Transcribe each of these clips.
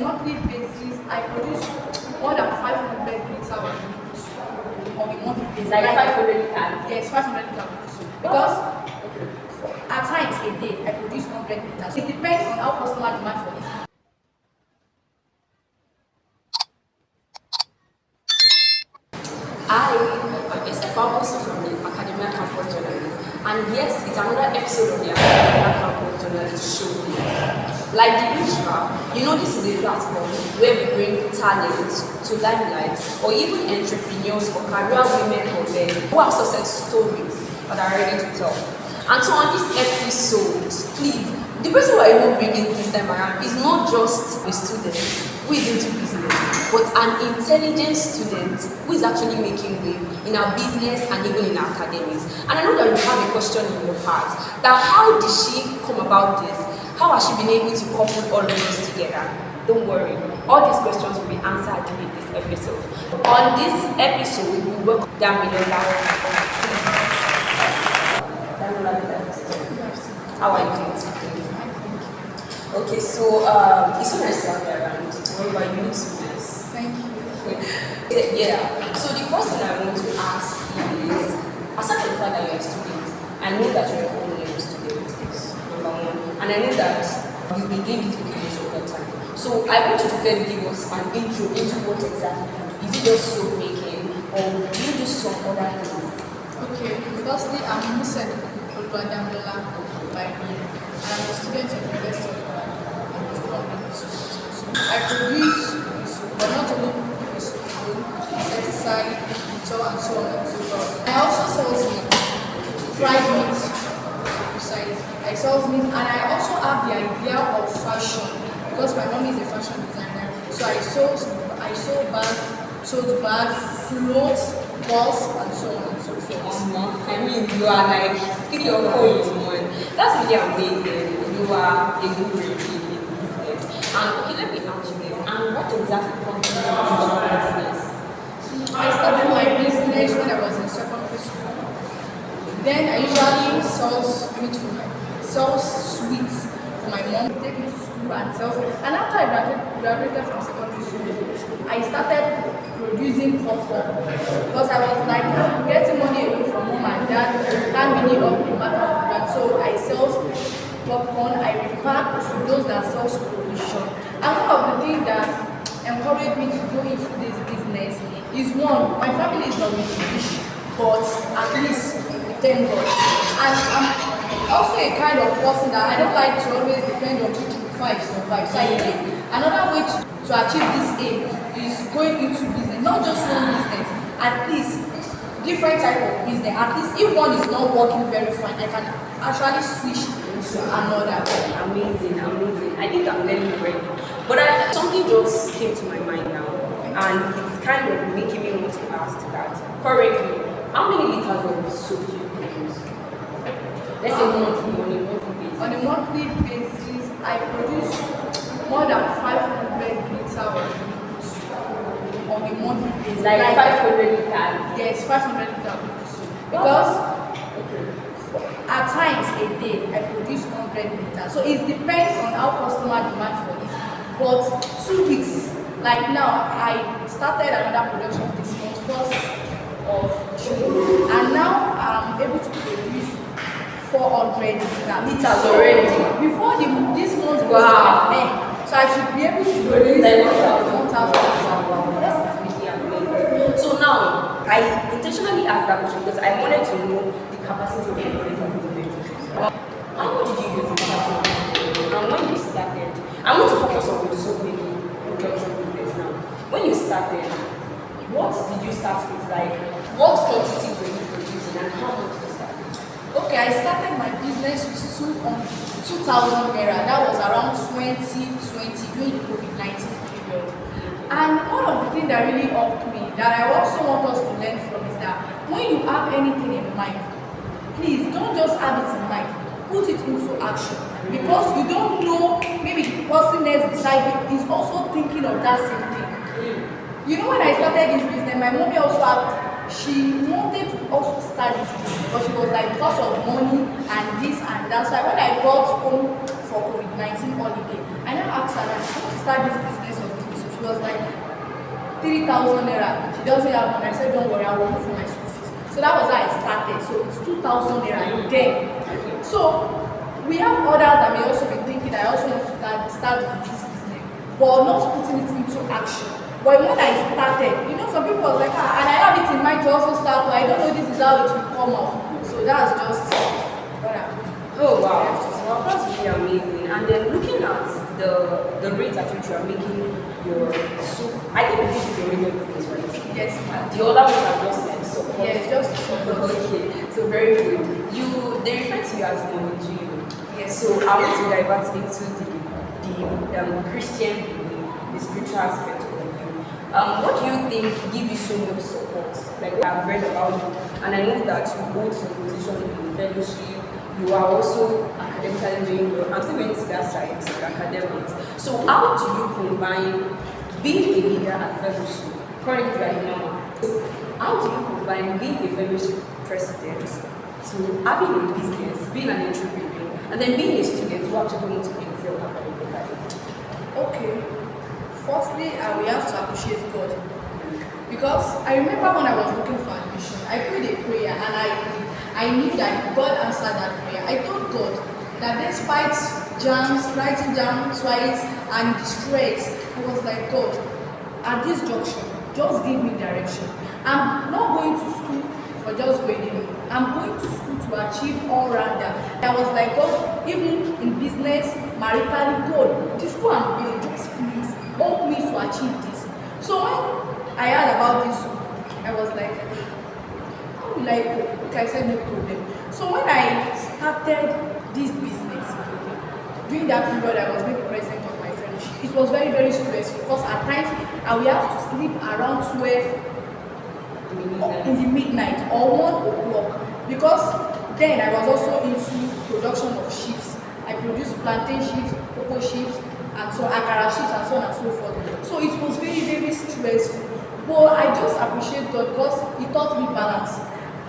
monthly basis, I produce more than 500 liters of milk on a monthly basis. Like 500 liters? Yes, 500 liters of milk. Because at times a day, I produce 100 liters. It depends on how customer demand for it. I am Esther, also from the Academia Campus Journalist, and yes, it's another episode of the Academia Campus Journalist Showbiz. Like the usual, this is a platform where we bring talent to limelight, or even entrepreneurs or career women or men who have success stories that are ready to tell. And so on this episode, please, the person who I will bring in this time around is not just a student who is into business, but an intelligent student who is actually making wave in our business and even in our academics. And I know that you have a question in your heart, that how did she come about this? How has she been able to couple all of this together? Don't worry, all these questions will be answered in this episode. On this episode, we welcome Damilola. How are you doing today? Okay, so it's so nice to have you around. Remember, you look so nice. Thank you. Yeah. So the first thing I want to ask is, aside from the fact that you're a student, I know that you're a full-level student. Yes. Number one, and I know that you've been doing this video over time. So I want you to first give us an intro into what exactly you do. Is it just soap making, or do you do some other things? Okay, firstly, I'm Musa Damilola by name, and I'm a student at the University of Ibadan. I'm a from Institute. So I produce soap, but not only produce soap, insecticide, detergent, and so on and so forth. I also sell meat, fried meat, precise. I sell meat, and I also have the idea of fashion because my mom is a fashion designer. So I sew bag, tote bag, clothes, balls, and so on and so forth. I mean, you are like 3 or 4 in one. That's really amazing. You are a good brain in business. And okay, let me ask you this. And what exactly prompted you into business? I started my business when I was in secondary school. Then I usually sell sweets for my mom to take it to school and sell. And after I graduated from secondary school, I started producing popcorn because I was like getting money away from mom and dad, can't really up the matter of that. So I sell popcorn. I repack to those that sell provision. And one of the things that encouraged me to go into this business is one, my family is not really rich, but at least we thank God. And I'm also a kind of person that I don't like to always depend on people before I survive. So another way to achieve this aim is going into business, not just one business, at least different type of business. At least if one is not working very fine, I can actually switch to another. Amazing. I think I'm learning already. But something just came to my mind now, and it's kind of making me want to ask that. Currently, how many liters of soap do you produce? Let's say on a monthly basis, I produce more than 500 liters of milk on a monthly basis. Like 500 liters? Yes, 500 liters of milk. Because at times a day, I produce 100 liters. So it depends on how customer demand for it. But 2 weeks, like now, I started another production this month, 1st of June, and now I'm able to produce 400 liters already. Before this month goes to an end, so I should be able to produce 1,000 liters. So now, I intentionally asked that question because I wanted to know the capacity of the business of the business. How much did you use the capacity? And when you started, I want to focus on the soap making production business now. When you started, what did you start with? Like, what quantity were you producing and how much did you start with? Okay, I started my business with 2,000 naira. That was around 2020 during the COVID-19 period. And one of the things that really helped me, that I also want us to learn from, is that when you have anything in mind, please don't just have it in mind, put it into action. Because you don't know, maybe the person next beside you is also thinking of that same thing. When I started this business, my mommy also she wanted to also start this business, but she was like, because of money and this and that. So when I got home for COVID-19 holiday, I I now asked her, like, I want to start this business of this. So she was like, 3,000 naira. She doesn't have money. I said, don't worry, I will move for my school fees. So that was how I started. So it's 2,000 naira then. So we have others that may also be thinking that I also want to start with this business, but not putting it into action. But when I started, you know, some people was like, and I have it in mind to also start, but I don't know this is how it will come out. So that's just what happened. Oh wow, well, that's really amazing. And then looking at the rate at which you are making your soup, I think this is your major business, right? Yes, ma'am. The other ones are just like support. Yes, just support. Okay, so very good. They refer to you as Monoji. Yes. So I want to divert into the Christian belief, the spiritual aspect of you. What do you think give you so much support? Like I've read about you, and I know that you hold some position in fellowship. You are also academically doing well. I'm still going to that side, so academics. So how do you combine being a leader at fellowship? Currently, right now. So how do you combine being a fellowship president to having a business, being an entrepreneur, and then being a student who actually want to excel academically? Okay. Firstly, we have to appreciate God. Because I remember when I was looking for admission, I prayed a prayer and I knew that God answered that prayer. I told God that despite jams, writing jam twice and distress, I was like, God, at this junction, just give me direction. I'm not going to school for just grading. I'm going to school to achieve all rounder. I was like, God, even in business, maritally, God, this school I'm doing, just please help me to achieve this. So when I heard about this, I was like, how will I go? Okay, I said no problem. So when I started this business, during that period I was maybe president of my fellowship. It was very, very stressful because at times I will have to sleep around 12 in the midnight or 1 o'clock because then I was also into production of chips. I produced plantain chips, cocoa chips, and so akara chips and so on and so forth. So it was very, very stressful. But I just appreciate God because He taught me balance.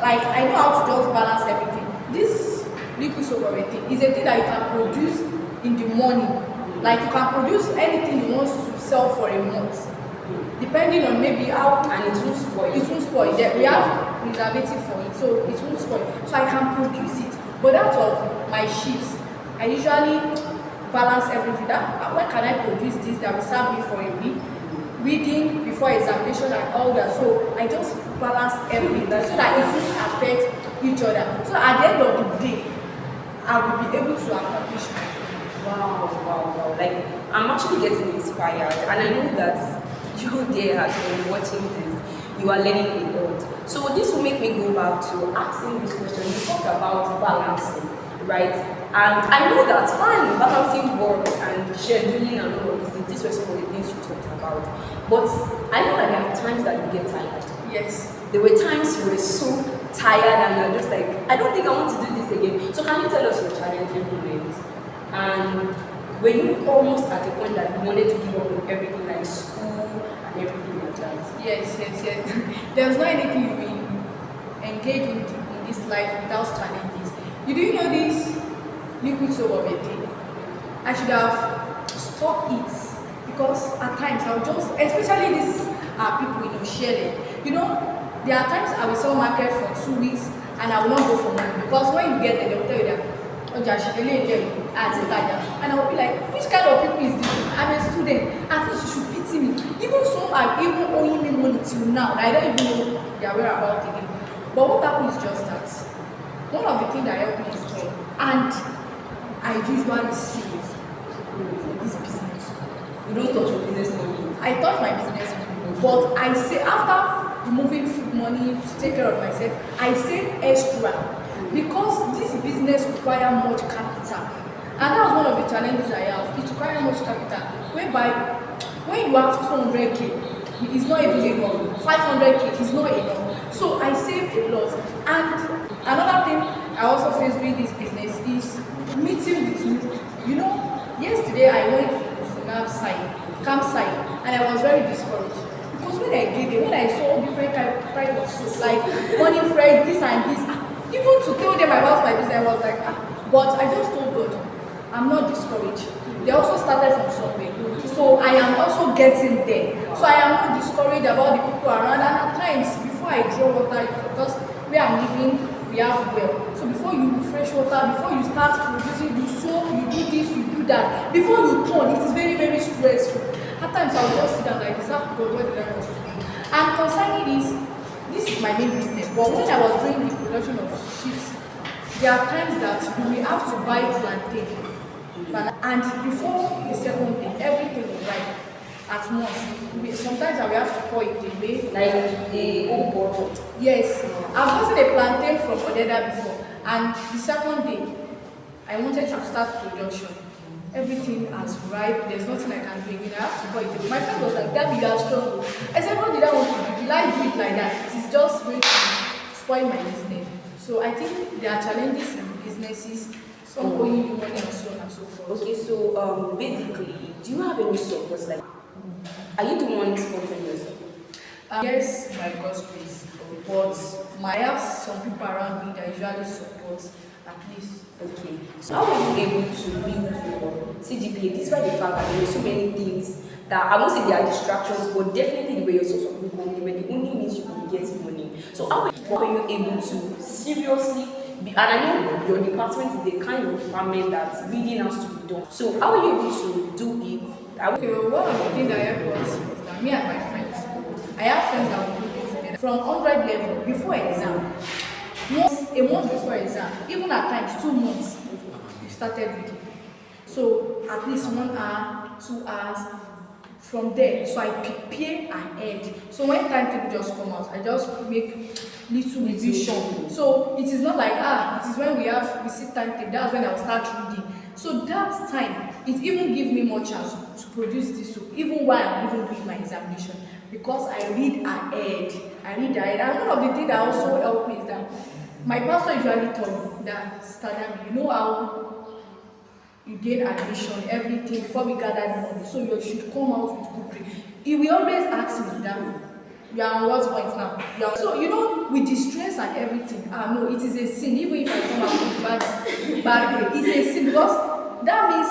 Like I know how to just balance everything. This liquid soap thing is a thing that you can produce in the morning. Like you can produce anything you want to sell for a month. Depending on maybe how, And it won't spoil. it won't spoil. Then we have preservative for it, so it won't spoil. So I can produce it. But out of my chips, I usually balance everything. That when can I produce this that will serve me for a week, reading before examination and all that. So I just balance everything so that it won't affect each other. So at the end of the day, I will be able to accomplish my goal. Wow. Like, I'm actually getting inspired, and I know that you there has been watching this. You are learning a lot. So this will make me go back to asking this question. You talked about balancing, right? And I know that fine, balancing work and scheduling and all of these things. These were some of the things you talked about. But I know that there are times that you get tired. Yes. There were times you were so tired and you're just like, I don't think I want to do this again. So can you tell us your challenging moments? And were you almost at a point that you wanted to give up on everything like school and everything like that? Yes. There's not anything you will engage in this life without challenges. You do know this liquid soap of a thing? I should have stopped it because at times I'll just, especially these people, sharing. There are times I will sell market for 2 weeks and I will not go for money because when you get there, they will tell you that, and I will be like, which kind of people is this? I'm a student. At least you should pity me. Even some are even owing me money till now. I don't even know their whereabouts again. But what happened is just that one of the things that helped me is joy. And I usually save for this business. You don't touch your business money. I touch my business money, but I say after removing food money to take care of myself, I save extra because this business requires much capital, and that's one of the challenges I have. It requires much capital, whereby when you have 200k, it's not even enough. 500k is not enough. So I save a lot. And another thing I also face doing this business is meeting with you. Yesterday I went to campsite, and I was very discouraged because when I get there, when I saw different type of soups like morning fresh, this and this, even to tell them about my business, I was like, but I just told God, I'm not discouraged. They also started from somewhere. So I am also getting there. So I am not discouraged about the people around. And at times, before I draw water, because where I'm living, we have well. So before you fresh water, before you start producing the soap, you do this, you do that. Before you turn, it is very, very stressful. At times I will just sit down like this, God, what did I want to do? And concerning this is my main business. But when I was doing the production of sheets, there are times that you will have to buy plantain. And before the second day, everything will ripe at once. Sometimes I will have to pour it away. Like the old bottle. Yes, I've gotten a plantain from Odeda before, and the second day, I wanted to start production. Everything has ripe, there's nothing I can do again. I have to pour it away. My friend was like, "That you are strong." I said, "What did I want to do? Did I do it like that? It is just going to spoil my business." So I think there are challenges in businesses, some owing you money and so on and so forth. Okay, so basically, do you have any support? Like, are you the one sponsoring yourself? Yes, by God's grace. But I have some people around me that usually support at least. Okay. So how were you able to build your CGPA despite the fact that there were so many things that I won't say they are distractions, but definitely they were your source of income, they were the only means you could get money. So how were you able to seriously and I know your department is a kind of department that reading has to be done. So how are you able to do it? Okay, well, one of the things that helped us was that me and my friends, I have friends that will do this together. From 100 level, before exam, a month before exam, even at times 2 months, we started reading. So at least 1 hour, 2 hours, from there, so I prepare ahead. So when timetable just come out, I just make little revision. So it is not like it is when we sit timetable, that's when I'll start reading. So that time, it even gives me more chance to produce this book, even while I'm even doing my examination, because I read ahead. And one of the things that also helped me is that my pastor usually told me that, "Standard, you know how you gain admission, everything before we gather the money, so you should come out with good grade." He will always ask me that, "You are on what point now?" So with the stress and everything, no, it is a sin. Even if I come out with bad grade, it's a sin, because that means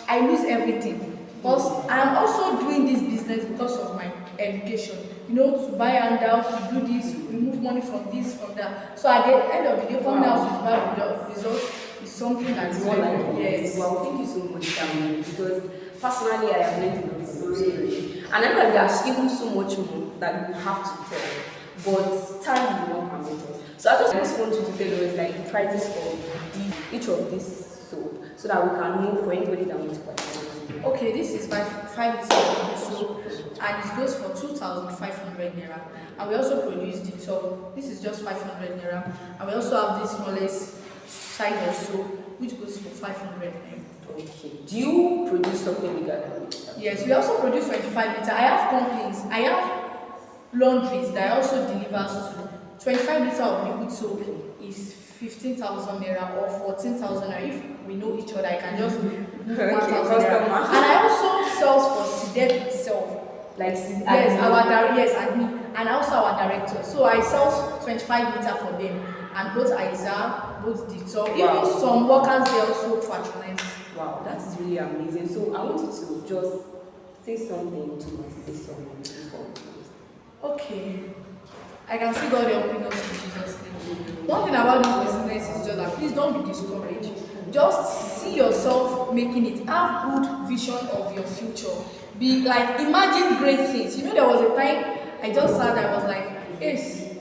I lose everything. Because I am also doing this business because of my education. To buy handouts, to do this, remove money from this, from that. So at the end of the day, coming out with bad results is something that is more like yes. Well, thank you so much, Tammy, because personally I have learned a lot from you. And I know that there's even so much more that you have to tell, but time will not permit us. So I just want you to tell us like the prices of each of these soap, so that we can know for anybody that wants to purchase. Okay, this is 5 liters of soap, and it goes for 2,500 naira. And we also produce the top. This is just 500 naira, and we also have this smallest size of soap, which goes for 500 naira. Okay. Do you produce something bigger than this? Yes, we also produce 25 liters. I have companies, I have laundries that I also delivers to. 25 liters of liquid soap is 15,000 naira or 14,000 naira. If we know each other, I can just move 1,000 naira. And I also sell for CDEP itself. Like yes, and me, and also our director. So I sell 25 liters for them, and both Aiza, both Dito, even some workers they also patronize. Wow, that is really amazing. So I want you to just say something to motivate someone to come. Okay, I can see God helping us in Jesus' name. One thing about this business is just that please don't be discouraged. Just see yourself making it. Have good vision of your future. Be like, imagine great things. There was a time I just sat there, I was like, "Ace,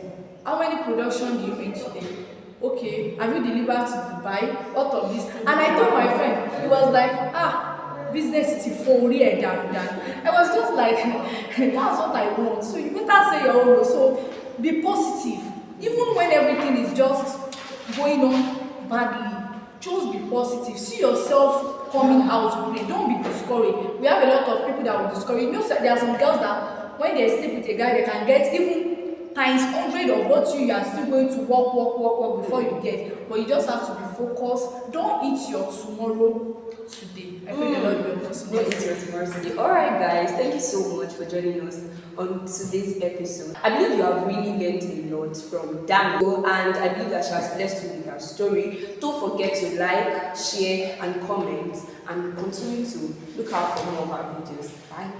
how many production do you make today? Okay, have you delivered to Dubai? What of this?" And I told my friend, he was like, business is for real, damn. I was just like, that's what I want. So you better say your own. So be positive. Even when everything is just going on badly, just be positive. See yourself coming out great. Don't be discouraged. We have a lot of people that will discourage. There are some girls that when they sleep with a guy, they can get even times 100 of what you are still going to work before you get. But you just have to be focused. Don't eat your tomorrow today. I pray the Lord will help us. Don't eat your tomorrow today. Alright guys, thank you so much for joining us on today's episode. I believe you have really learned a lot from Dami, and I believe that she has blessed you with her story. Don't forget to like, share and comment, and continue to look out for more of our videos. Bye.